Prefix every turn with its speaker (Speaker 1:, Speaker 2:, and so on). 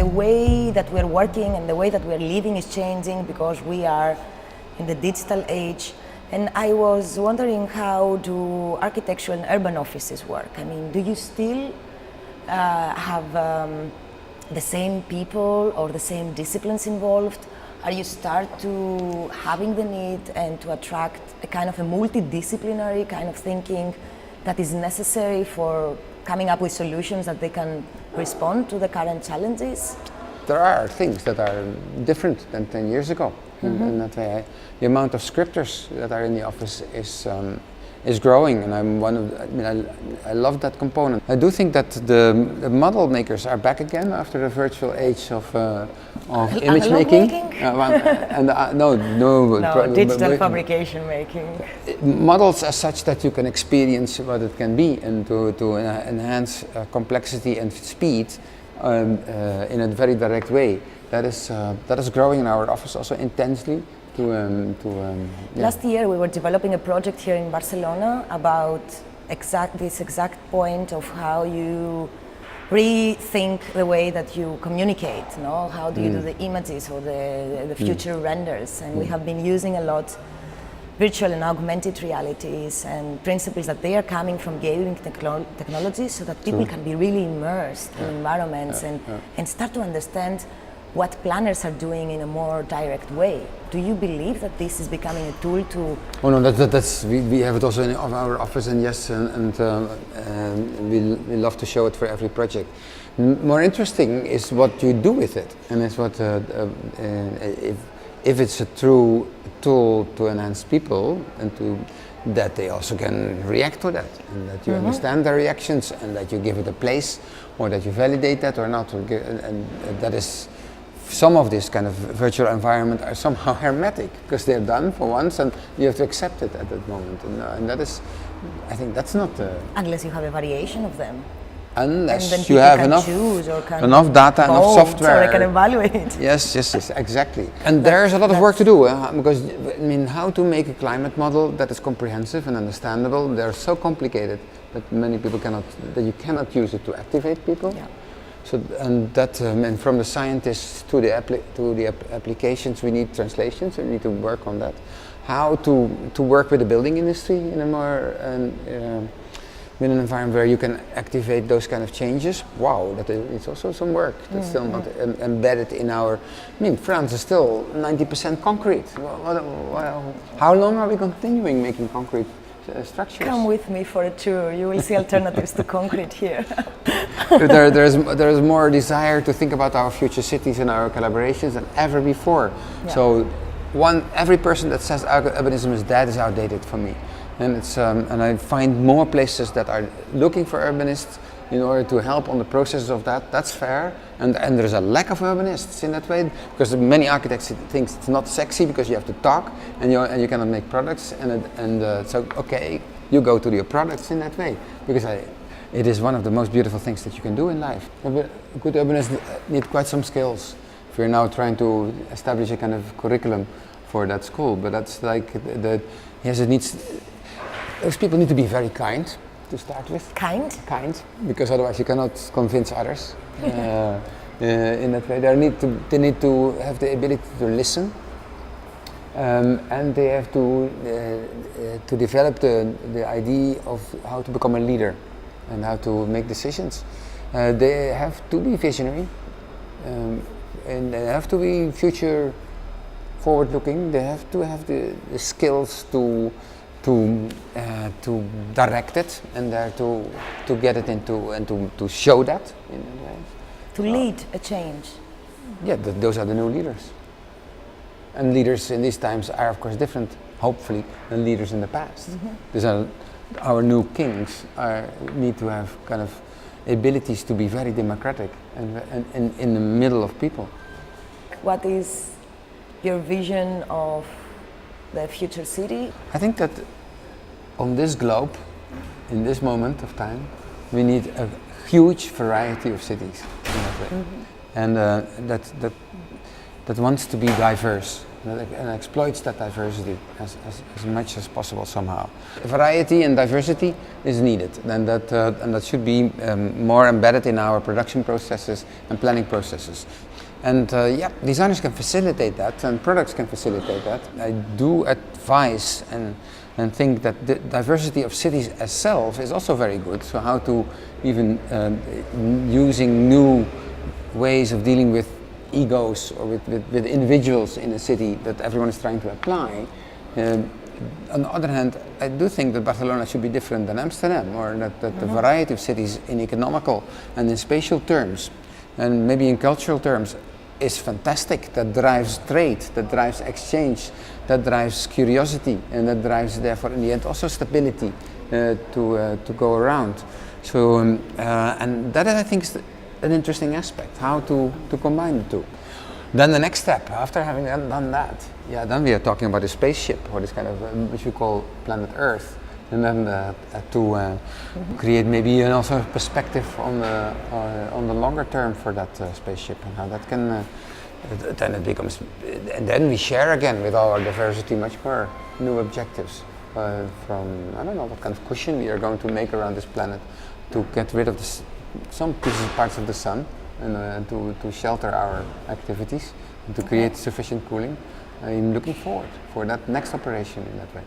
Speaker 1: way that we're working and the way that we're living is changing because we are in the digital age. And I was wondering, how do architecture and urban offices work? I mean, do you still have the same people or the same disciplines involved? Are you start to having the need and to attract a kind of a multidisciplinary kind of thinking that is necessary for coming up with solutions that they can respond to the current challenges?
Speaker 2: There are things that are different than 10 years ago. And that way, the amount of scripters that are in the office is growing, and I'm one of. I love that component. I do think that the model makers are back again after the virtual age of image making.
Speaker 1: Digital fabrication making.
Speaker 2: Models as such that you can experience what it can be, and to enhance complexity and speed in a very direct way. That is growing in our office also intensely.
Speaker 1: Last year we were developing a project here in Barcelona about this exact point of how you rethink the way that you communicate, no? How do you do the images or the future renders? And we have been using a lot virtual and augmented realities and principles that they are coming from gaming technologies, so that people can be really immersed in environments and start to understand what planners are doing in a more direct way. Do you believe that this is becoming a tool to?
Speaker 2: Oh no, we have it also in our office, and yes, and we love to show it for every project. More interesting is what you do with it, and it's what if it's a true tool to enhance people and that they also can react to that, and that you understand their reactions, and that you give it a place, or that you validate that or not, and that is. Some of this kind of virtual environment are somehow hermetic because they're done for once, and you have to accept it at that moment. And that is, I think that's not.
Speaker 1: Unless you have a variation of them.
Speaker 2: Unless you have enough data, enough software.
Speaker 1: So they can evaluate.
Speaker 2: Yes, exactly. And there's a lot of work to do because I mean, how to make a climate model that is comprehensive and understandable. They're so complicated that many people that you cannot use it to activate people.
Speaker 1: Yeah.
Speaker 2: So, and from the scientists to the applications, we need translations. We need to work on that. How to work with the building industry in a more in an environment where you can activate those kind of changes. Wow, it's also some work. That's still not embedded in our. I mean, France is still 90% concrete. How long are we continuing making concrete structures?
Speaker 1: Come with me for a tour. You will see alternatives to concrete here.
Speaker 2: There's more desire to think about our future cities and our collaborations than ever before. Yeah. So, every person that says urbanism is dead is outdated for me. And and I find more places that are looking for urbanists in order to help on the processes of that. That's fair. And there's a lack of urbanists in that way, because many architects think it's not sexy because you have to talk and you cannot make products. So okay, you go to your products in that way, because it is one of the most beautiful things that you can do in life. But good urbanists need quite some skills. If we're now trying to establish a kind of curriculum for that school, but that's like those people need to be very kind to start with.
Speaker 1: Kind,
Speaker 2: because otherwise you cannot convince others. In that way, they need to have the ability to listen, and they have to develop the idea of how to become a leader and how to make decisions. They have to be visionary, and they have to be future forward-looking. They have to have the skills to direct it, and to get it into and to show that in a way.
Speaker 1: To lead a change.
Speaker 2: Yeah, those are the new leaders. And leaders in these times are of course different, hopefully, than leaders in the past. These are our new kings. Need to have kind of abilities to be very democratic and in the middle of people.
Speaker 1: What is your vision of the future city?
Speaker 2: I think that on this globe, in this moment of time, we need a huge variety of cities in that way, and that wants to be diverse. and exploits that diversity as much as possible somehow. Variety and diversity is needed, and that should be more embedded in our production processes and planning processes. And yeah, designers can facilitate that, and products can facilitate that. I do advise and think that the diversity of cities itself is also very good. So how to even using new ways of dealing with egos or with individuals in a city that everyone is trying to apply. On the other hand, I do think that Barcelona should be different than Amsterdam, or that the variety of cities in economical and in spatial terms, and maybe in cultural terms, is fantastic. That drives trade, that drives exchange, that drives curiosity, and that drives, therefore, in the end, also stability to go around. So, and that I think is an interesting aspect, how to combine the two. Then the next step, after having done that, yeah, then we are talking about a spaceship, or this kind of, which we call planet Earth, and then to create maybe also a perspective on the longer term for that spaceship, and how that can, then it becomes, and then we share again with all our diversity much more new objectives from, I don't know what kind of cushion we are going to make around this planet to get rid of this, some parts of the sun, and to shelter our activities and to create sufficient cooling. I'm looking forward for that next operation in that way.